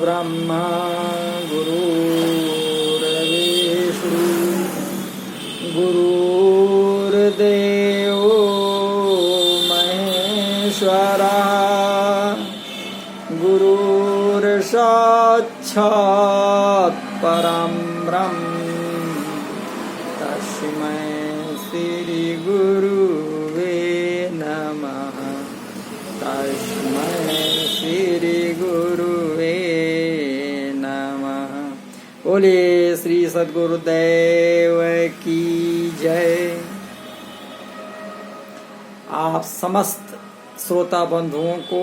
परब्रह्म गुरुर्विष्णु गुरुर्देवो महेश्वरा गुरुर्साक्षात् परं ब्रह्म तस्मै श्री गुरुवे नमः। तस्मै श्री गुरुवे नमः। बोलिए श्री सद्गुरुदेव की जय। आप समस्त श्रोता बंधुओं को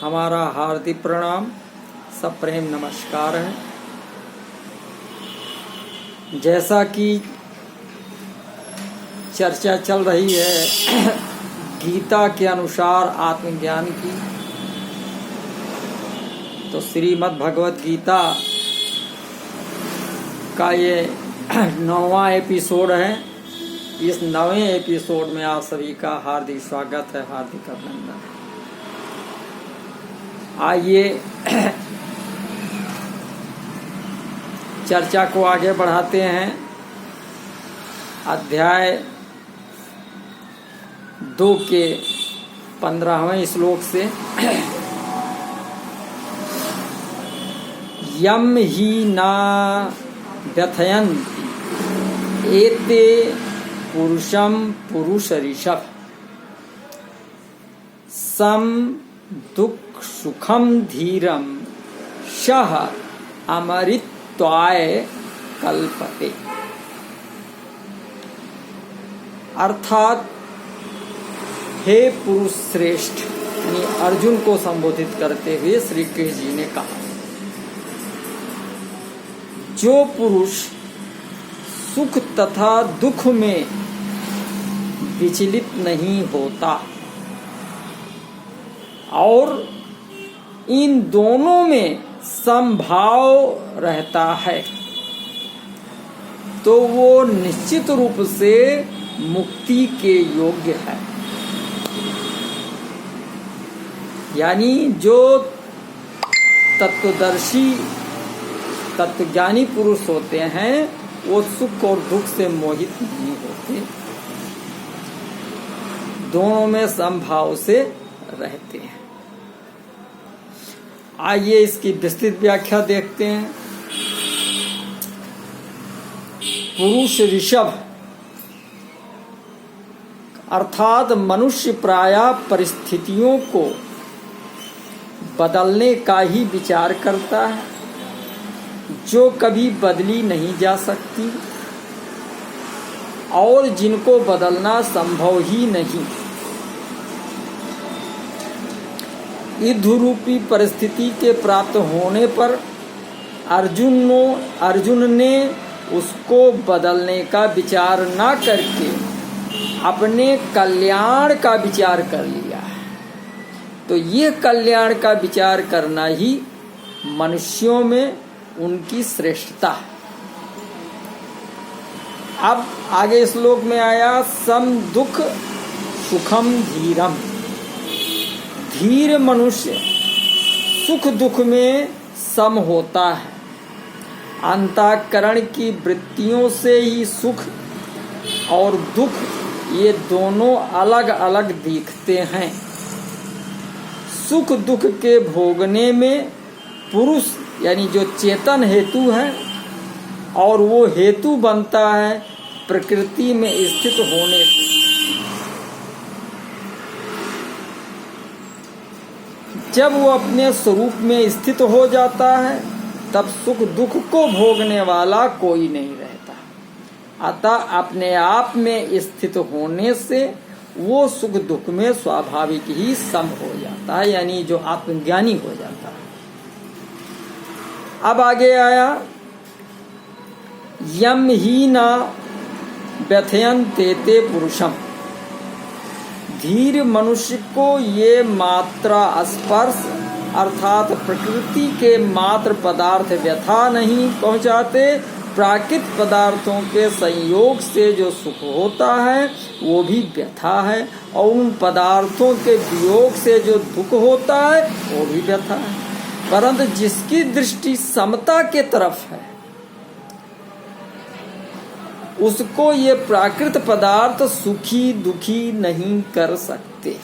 हमारा हार्दिक प्रणाम, सप्रेम नमस्कार है। जैसा कि चर्चा चल रही है गीता के अनुसार आत्मज्ञान की, तो श्रीमद् भगवत गीता का ये 9वां एपिसोड है। इस 9वें एपिसोड में आप सभी का हार्दिक स्वागत है, हार्दिक अभिनंदन। आइए चर्चा को आगे बढ़ाते हैं। अध्याय 2 के 15वें श्लोक से यम ही ना व्यथयन्ति एते पुरुषम पुरुषरिषभ सम दुख सुखम धीरम सह अमृतत्वाय कल्पते। अर्थात हे पुरुष श्रेष्ठ, यानी अर्जुन को संबोधित करते हुए श्री कृष्ण जी ने कहा, जो पुरुष सुख तथा दुख में विचलित नहीं होता और इन दोनों में समभाव रहता है, तो वो निश्चित रूप से मुक्ति के योग्य है। यानी जो तत्वदर्शी तत्वज्ञानी पुरुष होते हैं वो सुख और दुख से मोहित नहीं होते, दोनों में समभाव से रहते हैं। आइए इसकी विस्तृत व्याख्या देखते हैं। पुरुष ऋषभ अर्थात मनुष्य प्रायः परिस्थितियों को बदलने का ही विचार करता है, जो कभी बदली नहीं जा सकती और जिनको बदलना संभव ही नहीं। युद्धरूपी परिस्थिति के प्राप्त होने पर अर्जुन ने उसको बदलने का विचार ना करके अपने कल्याण का विचार कर लिया। तो ये कल्याण का विचार करना ही मनुष्यों में उनकी श्रेष्ठता है। अब आगे श्लोक में आया सम दुख सुखम धीरम। धीर मनुष्य सुख दुख में सम होता है। अंतःकरण की वृत्तियों से ही सुख और दुख ये दोनों अलग अलग दिखते हैं। सुख दुख के भोगने में पुरुष यानी जो चेतन हेतु है और वो हेतु बनता है प्रकृति में स्थित होने से। जब वो अपने स्वरूप में स्थित हो जाता है तब सुख दुख को भोगने वाला कोई नहीं रहता। अतः अपने आप में स्थित होने से वो सुख दुख में स्वाभाविक ही सम हो जाता है, यानी जो आत्मज्ञानी हो जाता है। अब आगे आया यम ही ना व्यथयन्ते ते पुरुषम। धीर मनुष्य को ये मात्रा स्पर्श अर्थात प्रकृति के मात्र पदार्थ व्यथा नहीं पहुंचाते। प्राकृत पदार्थों के संयोग से जो सुख होता है वो भी व्यथा है, और उन पदार्थों के वियोग से जो दुख होता है वो भी व्यथा है। परंतु जिसकी दृष्टि समता के तरफ है उसको ये प्राकृत पदार्थ सुखी दुखी नहीं कर सकते।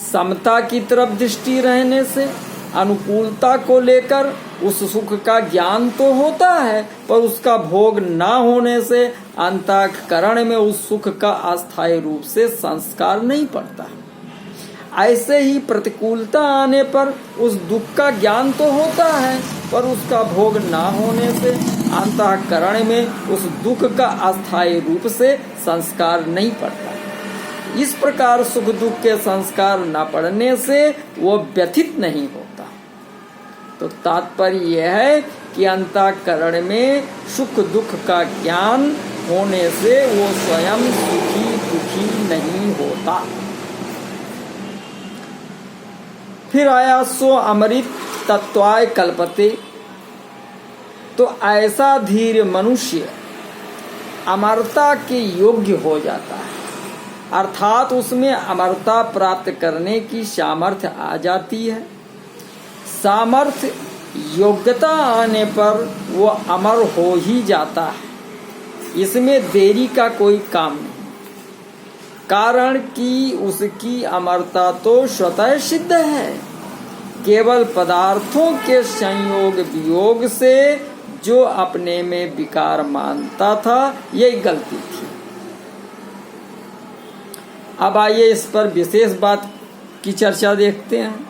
समता की तरफ दृष्टि रहने से अनुकूलता को लेकर उस सुख का ज्ञान तो होता है, पर उसका भोग ना होने से अंतःकरण में उस सुख का अस्थायी रूप से संस्कार नहीं पड़ता। ऐसे ही प्रतिकूलता आने पर उस दुख का ज्ञान तो होता है, पर उसका भोग ना होने से अंतःकरण में उस दुख का अस्थायी रूप से संस्कार नहीं पड़ता। इस प्रकार सुख दुख के संस्कार न पड़ने से वो व्यथित नहीं होता। तो तात्पर्य यह है कि अंतःकरण में सुख दुख का ज्ञान होने से वो स्वयं सुखी दुखी नहीं होता। फिर आया सो अमृत तत्वाय कल्पते। तो ऐसा धीर मनुष्य अमरता के योग्य हो जाता है, अर्थात उसमें अमरता प्राप्त करने की सामर्थ्य आ जाती है। सामर्थ्य योग्यता आने पर वो अमर हो ही जाता है, इसमें देरी का कोई काम नहीं, कारण कि उसकी अमरता तो स्वतः सिद्ध है। केवल पदार्थों के संयोग वियोग से जो अपने में विकार मानता था, यही गलती थी। अब आइए इस पर विशेष बात की चर्चा देखते हैं।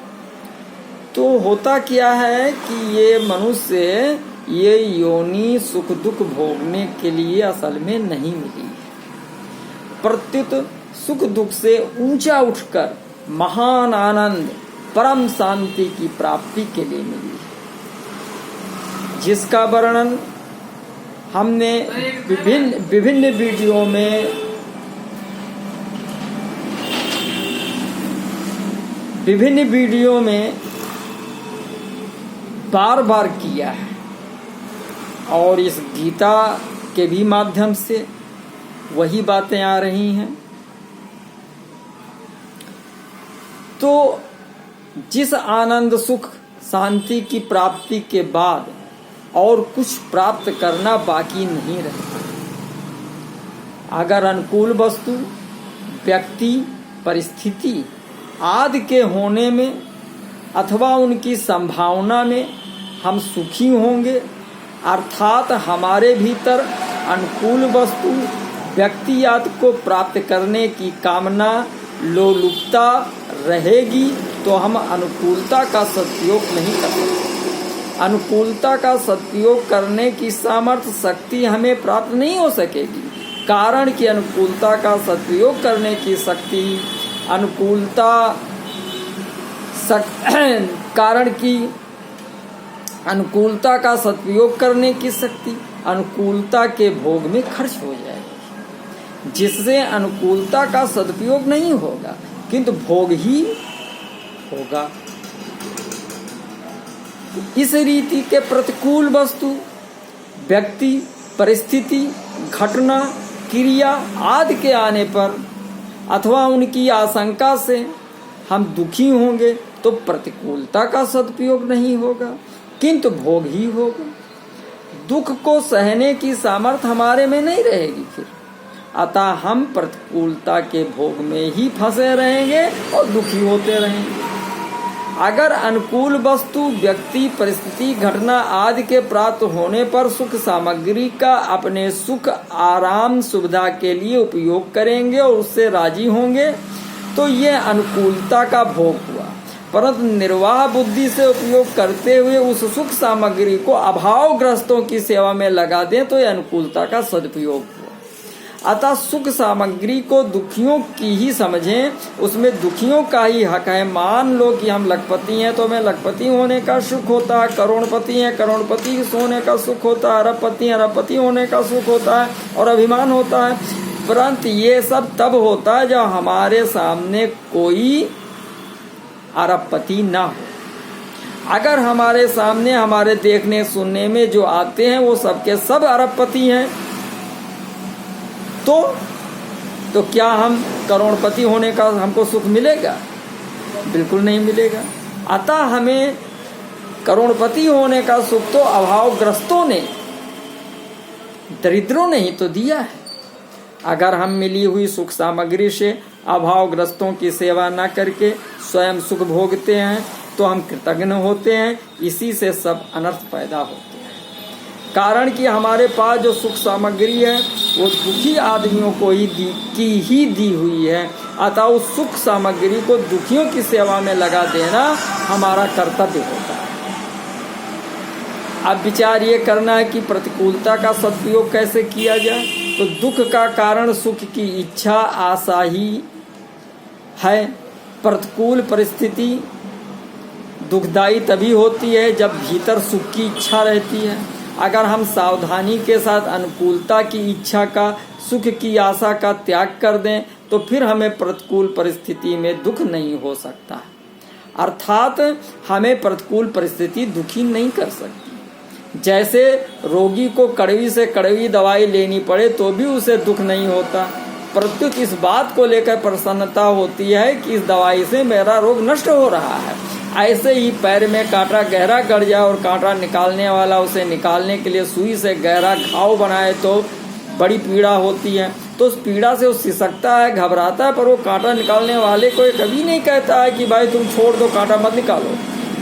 तो होता क्या है कि ये मनुष्य ये योनि सुख दुख भोगने के लिए असल में नहीं मिली है, प्रत्युत सुख दुख से ऊंचा उठकर महान आनंद परम शांति की प्राप्ति के लिए मिली है, जिसका वर्णन हमने विभिन्न वीडियो में बार बार किया है, और इस गीता के भी माध्यम से वही बातें आ रही हैं। तो जिस आनंद सुख शांति की प्राप्ति के बाद और कुछ प्राप्त करना बाकी नहीं रहता। अगर अनुकूल वस्तु व्यक्ति परिस्थिति आदि के होने में अथवा उनकी संभावना में हम सुखी होंगे, अर्थात हमारे भीतर अनुकूल वस्तु व्यक्ति आदि को प्राप्त करने की कामना लोलुपता रहेगी, तो हम अनुकूलता का सदुपयोग नहीं कर सकते। अनुकूलता का सदुपयोग करने की सामर्थ्य शक्ति हमें प्राप्त नहीं हो सकेगी, कारण कि अनुकूलता का सदुपयोग करने की शक्ति कारण की अनुकूलता का सदुपयोग करने की शक्ति अनुकूलता के भोग में खर्च हो जाएगी, जिससे अनुकूलता का सदुपयोग नहीं होगा किंतु भोग ही होगा। इस रीति के प्रतिकूल वस्तु व्यक्ति परिस्थिति घटना क्रिया आदि के आने पर अथवा उनकी आशंका से हम दुखी होंगे, तो प्रतिकूलता का सदुपयोग नहीं होगा किंतु भोग ही होगा। दुख को सहने की सामर्थ्य हमारे में नहीं रहेगी फिर, अतः हम प्रतिकूलता के भोग में ही फंसे रहेंगे और दुखी होते रहेंगे। अगर अनुकूल वस्तु व्यक्ति परिस्थिति घटना आदि के प्राप्त होने पर सुख सामग्री का अपने सुख आराम सुविधा के लिए उपयोग करेंगे और उससे राजी होंगे, तो ये अनुकूलता का भोग हुआ। परंतु निर्वाह बुद्धि से उपयोग करते हुए उस सुख सामग्री को अभावग्रस्तों की सेवा में लगा दें, तो यह अनुकूलता का सदुपयोग हुआ। अतः सुख सामग्री को दुखियों की ही समझें, उसमें दुखियों का ही हक है। मान लो कि हम लखपति हैं तो हमें लखपति होने का सुख होता है, करोड़पति हैं करोड़पति होने का सुख होता है, अरबपति अरबपति होने का सुख होता है और अभिमान होता है। परंतु ये सब तब होता है जब हमारे सामने कोई अरबपति ना हो। अगर हमारे सामने हमारे देखने सुनने में जो आते हैं वो सबके सब अरबपति हैं, तो क्या हम करोड़पति होने का हमको सुख मिलेगा? बिल्कुल नहीं मिलेगा। अतः हमें करोड़पति होने का सुख तो अभावग्रस्तों ने, दरिद्रों ने ही तो दिया है। अगर हम मिली हुई सुख सामग्री से अभावग्रस्तों की सेवा न करके स्वयं सुख भोगते हैं तो हम कृतज्ञ होते हैं। इसी से सब अनर्थ पैदा होते हैं। कारण कि हमारे पास जो सुख सामग्री है वो दुखी आदमियों को ही दी हुई है। अतः उस सुख सामग्री को दुखियों की सेवा में लगा देना हमारा कर्तव्य होता है। अब विचार ये करना है कि प्रतिकूलता का सदुपयोग कैसे किया जाए। तो दुख का कारण सुख की इच्छा आशा ही है। प्रतिकूल परिस्थिति दुखदायी तभी होती है जब भीतर सुख की इच्छा रहती है। अगर हम सावधानी के साथ अनुकूलता की इच्छा का, सुख की आशा का त्याग कर दें तो फिर हमें प्रतिकूल परिस्थिति में दुख नहीं हो सकता। अर्थात हमें प्रतिकूल परिस्थिति दुखी नहीं कर सकती। जैसे रोगी को कड़वी से कड़वी दवाई लेनी पड़े तो भी उसे दुख नहीं होता, प्रत्युत इस बात को लेकर प्रसन्नता होती है कि इस दवाई से मेरा रोग नष्ट हो रहा है। ऐसे ही पैर में कांटा गहरा गड़ जाए और कांटा निकालने वाला उसे निकालने के लिए सुई से गहरा घाव बनाए तो बड़ी पीड़ा होती है। तो उस पीड़ा से वो सिसकता है, घबराता है, पर वो कांटा निकालने वाले को कभी नहीं कहता है कि भाई तुम छोड़ दो, कांटा मत निकालो।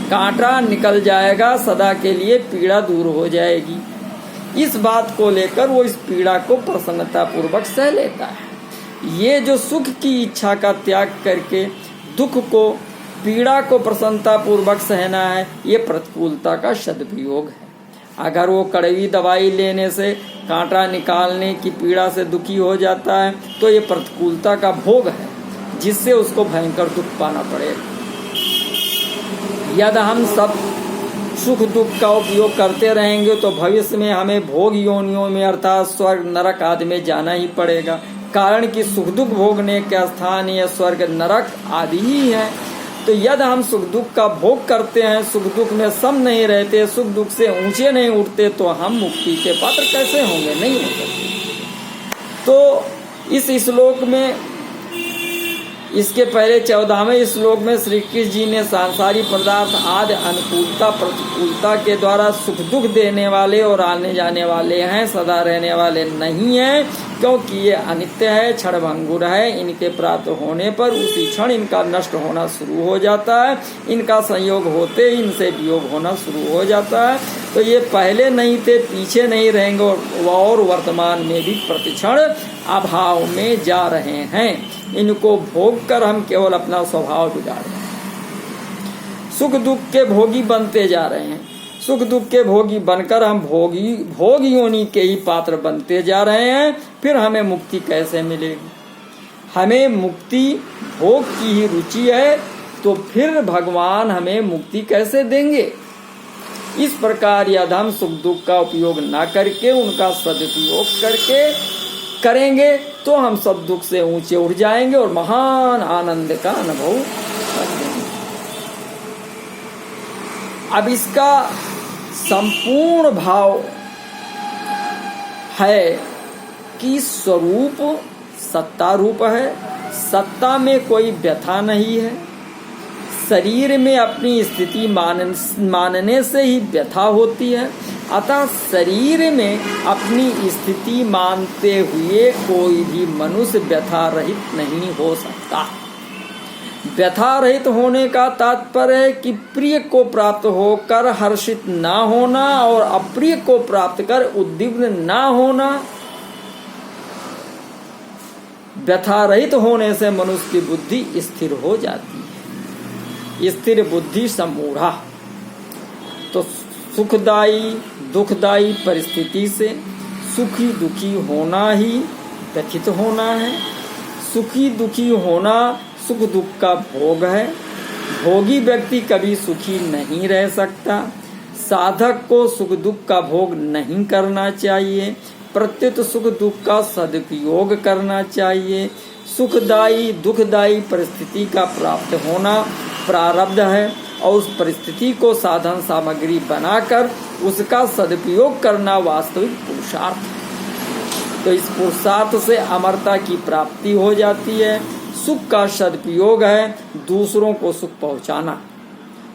कांटा निकल जाएगा, सदा के लिए पीड़ा दूर हो जाएगी। इस बात को लेकर वो इस पीड़ा को प्रसन्नता पूर्वक सह लेता है। ये जो सुख की इच्छा का त्याग करके दुख को, पीड़ा को प्रसन्नता पूर्वक सहना है, ये प्रतिकूलता का सदुपयोग है। अगर वो कड़वी दवाई लेने से, कांटा निकालने की पीड़ा से दुखी हो जाता है तो ये प्रतिकूलता का भोग है, जिससे उसको भयंकर दुख पाना पड़ेगा। यदि हम सब सुख दुख का उपयोग करते रहेंगे तो भविष्य में हमें भोग योनियों में अर्थात स्वर्ग नरक आदि में जाना ही पड़ेगा। कारण कि सुख दुख भोगने के स्थान ये स्वर्ग नरक आदि ही है। तो यदि हम सुख दुख का भोग करते हैं, सुख दुख में सम नहीं रहते, सुख दुख से ऊंचे नहीं उठते, तो हम मुक्ति के पात्र कैसे होंगे? नहीं हो सकते। तो इस श्लोक में, इसके पहले 14वें श्लोक में श्री कृष्ण जी ने सांसारिक पदार्थ आदि अनुकूलता प्रतिकूलता के द्वारा सुख दुख देने वाले और आने जाने वाले हैं, सदा रहने वाले नहीं हैं, क्योंकि ये अनित्य है, क्षणभंगुर है। इनके प्राप्त होने पर उसी क्षण इनका नष्ट होना शुरू हो जाता है। इनका संयोग होते ही इनसे वियोग होना शुरू हो जाता है। तो ये पहले नहीं थे, पीछे नहीं रहेंगे और वर्तमान में भी प्रतिक्षण अभाव में जा रहे हैं। इनको भोग कर हम केवल अपना स्वभाव बिगाड़ रहे हैं। सुख दुख के भोगी बनते जा रहे हैं। सुख दुख के भोगी बनकर हम भोग योनि के ही पात्र बनते जा रहे हैं। फिर हमें मुक्ति कैसे मिलेगी? हमें मुक्ति भोग की ही रुचि है, तो फिर भगवान हमें मुक्ति कैसे देंगे? इस प्रकार यदि हम सुख दुख का उपयोग ना करके उनका सदुपयोग करके करेंगे तो हम सब दुख से ऊंचे उठ जाएंगे और महान आनंद का अनुभव करेंगे। अब इसका संपूर्ण भाव है कि स्वरूप सत्ता रूप है। सत्ता में कोई व्यथा नहीं है। शरीर में अपनी स्थिति मानने से ही व्यथा होती है। अतः शरीर में अपनी स्थिति मानते हुए कोई भी मनुष्य व्यथा रहित नहीं हो सकता। व्यथा रहित होने का तात्पर्य है कि प्रिय को प्राप्त होकर हर्षित ना होना और अप्रिय को प्राप्त कर उद्विग्न ना होना। व्यथा रहित होने से मनुष्य की बुद्धि स्थिर हो जाती है। स्थिर बुद्धि सम्मूढ़ा। तो सुखदायी दुखदायी परिस्थिति से सुखी दुखी होना ही व्यथित होना है। सुखी दुखी होना सुख दुख का भोग है। भोगी व्यक्ति कभी सुखी नहीं रह सकता। साधक को सुख दुख का भोग नहीं करना चाहिए, प्रत्युत सुख दुख का सदुपयोग करना चाहिए। सुखदायी दुखदायी परिस्थिति का प्राप्त होना प्रारब्ध है और उस परिस्थिति को साधन सामग्री बनाकर उसका सदुपयोग करना वास्तविक पुरुषार्थ है। तो इस पुरुषार्थ से अमरता की प्राप्ति हो जाती है। सुख का सदुपयोग है दूसरों को सुख पहुंचाना,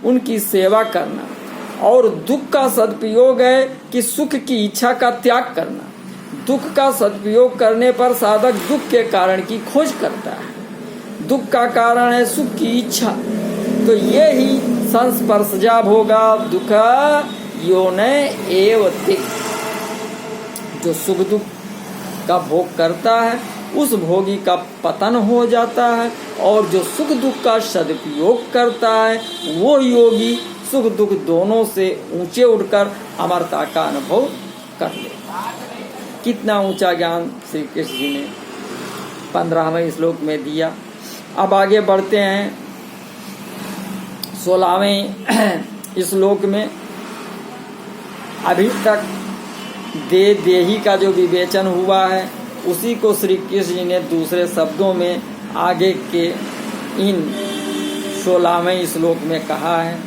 उनकी सेवा करना और दुख का सदुपयोग है कि सुख की इच्छा का त्याग करना। दुख का सदुपयोग करने पर साधक दुख के कारण की खोज करता है। दुख का कारण है सुख की इच्छा, तो ये ही संस्पर्शजा भोगा दुख योने एव ते। जो सुख दुख का भोग करता है उस भोगी का पतन हो जाता है, और जो सुख दुख का सदुपयोग करता है वो योगी सुख दुख दोनों से ऊंचे उठकर अमरता का अनुभव कर लेता है। कितना ऊंचा ज्ञान श्री कृष्ण जी ने 15वें श्लोक में दिया। अब आगे बढ़ते हैं 16वें श्लोक में। अभी तक देही का जो विवेचन हुआ है उसी को श्री कृष्ण जी ने दूसरे शब्दों में आगे के इन 16वें श्लोक में कहा है।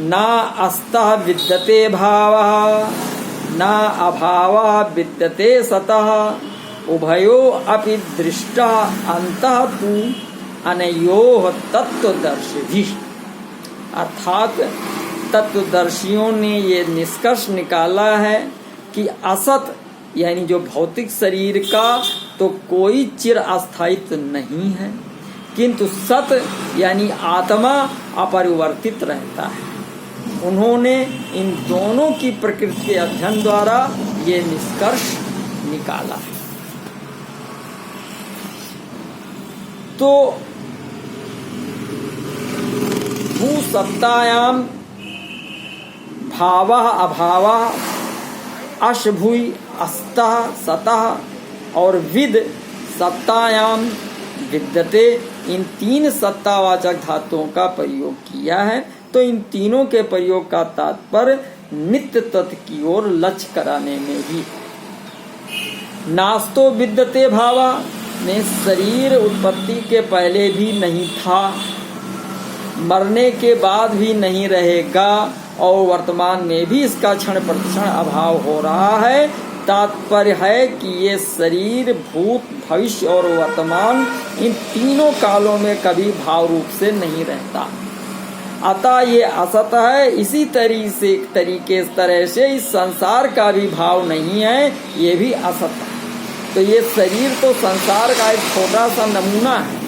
ना अस्तः विद्यते भावः ना अभावः विद्यते सतः उभयो अपि दृष्टः अन्तः तु अनयोः तत्वदर्शिभिः। अर्थात तत्वदर्शियों ने ये निष्कर्ष निकाला है कि असत यानी जो भौतिक शरीर का तो कोई चिर अस्थायित्व नहीं है, किंतु सत यानी आत्मा अपरिवर्तित रहता है। उन्होंने इन दोनों की प्रकृति के अध्ययन द्वारा ये निष्कर्ष निकाला है। तो भूसत्तायाम भावः अभावः अशभुई अस्तः सतः और विद सत्तायाम विद्यते, इन 3 सत्तावाचक धातुओं का प्रयोग किया है। तो इन तीनों के प्रयोग का तात्पर्य नित्य तत्व की ओर लक्ष्य कराने में ही। नास्तो विद्यते भावा में शरीर उत्पत्ति के पहले भी नहीं था, मरने के बाद भी नहीं रहेगा, और वर्तमान में भी इसका क्षण प्रतिक्षण अभाव हो रहा है। तात्पर्य है कि ये शरीर भूत भविष्य और वर्तमान इन तीनों कालों में कभी भाव रूप से नहीं रहता, अतः ये असत है। इसी तरह से इस संसार का भी भाव नहीं है, ये भी असत है। तो ये शरीर तो संसार का एक छोटा सा नमूना है,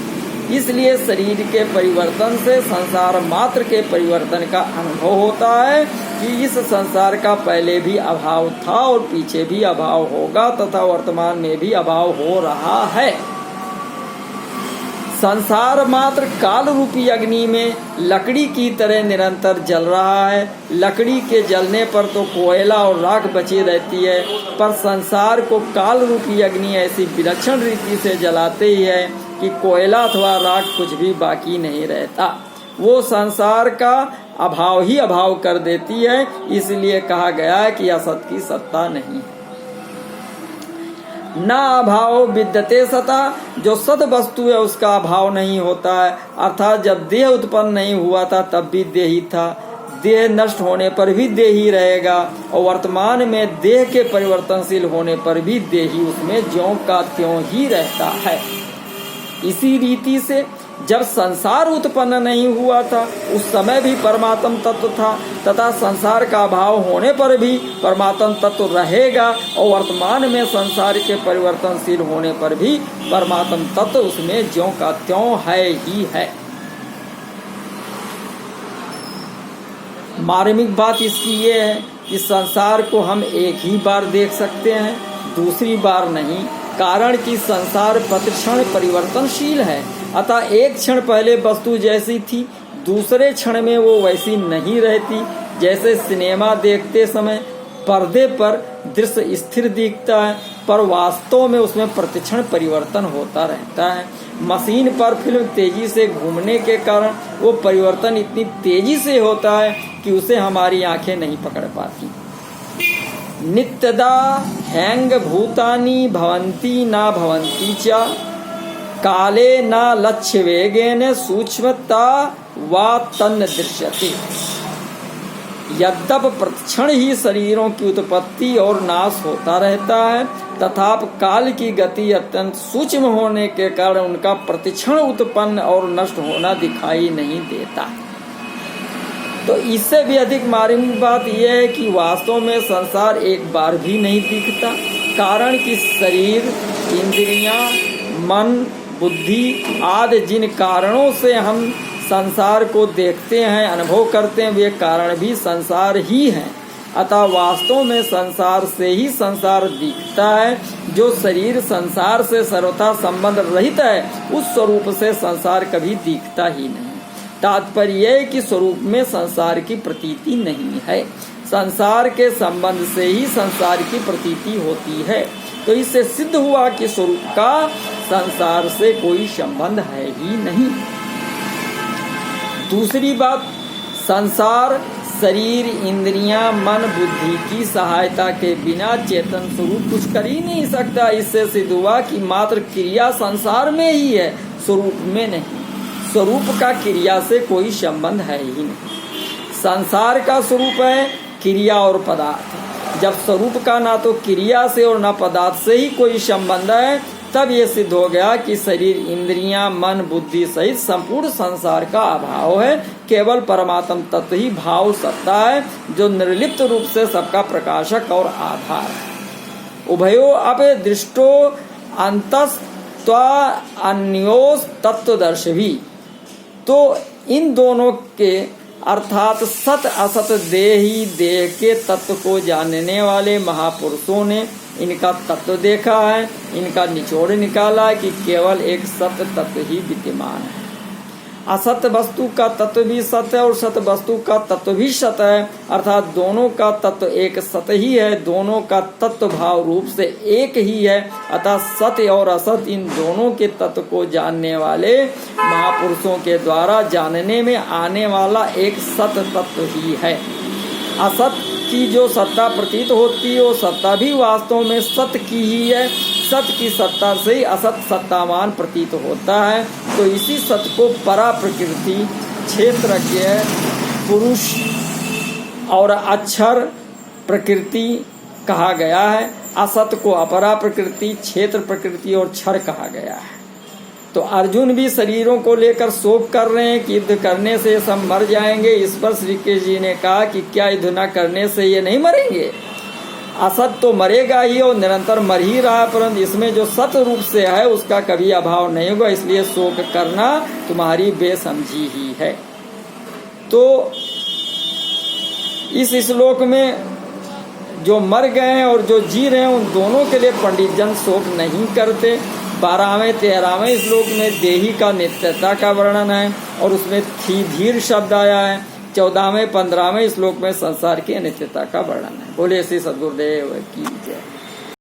इसलिए शरीर के परिवर्तन से संसार मात्र के परिवर्तन का अनुभव होता है कि इस संसार का पहले भी अभाव था और पीछे भी अभाव होगा तथा वर्तमान में भी अभाव हो रहा है। संसार मात्र काल रूपी अग्नि में लकड़ी की तरह निरंतर जल रहा है। लकड़ी के जलने पर तो कोयला और राख बची रहती है, पर संसार को काल रूपी अग्नि ऐसी विलक्षण रीति से जलाते ही है कि कोयला अथवा राख कुछ भी बाकी नहीं रहता। वो संसार का अभाव ही अभाव कर देती है, इसलिए कहा गया है कि असत की सत्ता नहीं है। ना अभाव विद्यते सता, जो सद वस्तु है उसका अभाव नहीं होता है। अर्थात जब देह उत्पन्न नहीं हुआ था तब भी देह ही था, देह नष्ट होने पर भी देह ही रहेगा, और वर्तमान में देह के परिवर्तनशील होने पर भी देह ही उसमें ज्यों का त्यों ही रहता है। इसी रीति से जब संसार उत्पन्न नहीं हुआ था उस समय भी परमात्म तत्व था, तथा संसार का अभाव होने पर भी परमात्म तत्व रहेगा, और वर्तमान में संसार के परिवर्तनशील होने पर भी परमात्म तत्व उसमें ज्यों का त्यों है ही है। मार्मिक बात इसकी ये है कि संसार को हम एक ही बार देख सकते हैं, दूसरी बार नहीं, कारण कि संसार प्रतिक्षण परिवर्तनशील है। अतः एक क्षण पहले वस्तु जैसी थी दूसरे क्षण में वो वैसी नहीं रहती। जैसे सिनेमा देखते समय पर्दे पर दृश्य स्थिर दिखता है, पर वास्तव में उसमें प्रतिक्षण परिवर्तन होता रहता है। मशीन पर फिल्म तेजी से घूमने के कारण वो परिवर्तन इतनी तेजी से होता है कि उसे हमारी आंखें नहीं पकड़ पाती। नित्यदा हैंग भूतानि भवन्ति ना भवन्ति च, काले न लक्ष्य वेगेन सूक्ष्मता वा तन्न दृश्यते। यद्यप प्रतिक्षण ही शरीरों की उत्पत्ति और नाश होता रहता है, तथापि काल की गति अत्यंत सूक्ष्म होने के कारण उनका प्रतिक्षण उत्पन्न और नष्ट होना दिखाई नहीं देता। तो इससे भी अधिक मार्मिक बात यह है कि वास्तव में संसार एक बार भी नहीं दिखता। कारण कि शरीर, इंद्रियां, मन, बुद्धि आदि जिन कारणों से हम संसार को देखते हैं, अनुभव करते हैं, वे कारण भी संसार ही हैं। अतः वास्तव में संसार से ही संसार दिखता है। जो शरीर संसार से सर्वथा संबंध रहित है, उस स्वरूप से संसार कभी दिखता ही नहीं। तात्पर्य यह है कि स्वरूप में संसार की प्रतीति नहीं है। संसार के संबंध से ही संसार की प्रतीति होती है। तो इससे सिद्ध हुआ कि स्वरूप का संसार से कोई संबंध है ही नहीं। दूसरी बात, संसार शरीर, इंद्रियां, मन, बुद्धि की सहायता के बिना चेतन स्वरूप कुछ कर ही नहीं सकता। इससे सिद्ध हुआ कि मात्र क्रिया संसार में ही है, स्वरूप में नहीं। स्वरूप का क्रिया से कोई संबंध है ही नहीं। संसार का स्वरूप है क्रिया और पदार्थ। जब स्वरूप का ना तो क्रिया से और ना पदार्थ से ही कोई संबंध है, तब ये सिद्ध हो गया कि शरीर, इंद्रियां, मन, बुद्धि सहित संपूर्ण संसार का अभाव है। केवल परमात्म तत्व ही भाव सत्ता है, जो निर्लिप्त रूप से सबका प्रकाशक और आधार है। उभयो अपि दृष्टो अंतस्त्वा अन्योस तत्वदर्शी। तो इन दोनों के अर्थात सत असत देह ही देह के तत्व को जानने वाले महापुरुषों ने इनका तत्व देखा है, इनका निचोड़ निकाला है कि केवल एक सत्य तत्व ही विद्यमान है। असत्य वस्तु का तत्व भी सत्य है और सत्य वस्तु का तत्व भी सत्य है, अर्थात दोनों का तत्व एक सत्य ही है। दोनों का तत्व भाव रूप से एक ही है। अतः सत्य और असत्य इन दोनों के तत्व को जानने वाले महापुरुषों के द्वारा जानने में आने वाला एक सत्य तत्व ही है। असत्य की जो सत्ता प्रतीत होती है, वो सत्ता भी वास्तव में सत्य की ही है। सत्य की सत्ता से ही असत सत्तावान प्रतीत होता है। तो इसी सत्य को परा प्रकृति, क्षेत्रज्ञ, पुरुष और अक्षर प्रकृति कहा गया है। असत को अपरा प्रकृति, क्षेत्र प्रकृति और क्षर कहा गया है। तो अर्जुन भी शरीरों को लेकर शोक कर रहे हैं कि युद्ध करने से सब मर जाएंगे। इस पर श्री कृष्ण जी ने कहा कि क्या युद्ध न करने से ये नहीं मरेंगे? असत तो मरेगा ही और निरंतर मर ही रहा, परंतु इसमें जो सत्य रूप से है उसका कभी अभाव नहीं होगा। इसलिए शोक करना तुम्हारी बेसमझी ही है। तो इस श्लोक में जो मर गए हैं और जो जी रहे हैं, उन दोनों के लिए पंडित जन शोक नहीं करते। 12वें 13वें श्लोक में देही का नित्यता का वर्णन है और उसमें धीर शब्द आया है। 14वें 15वें श्लोक में संसार की अनित्यता का वर्णन है। बोले श्री सद्गुरुदेव की।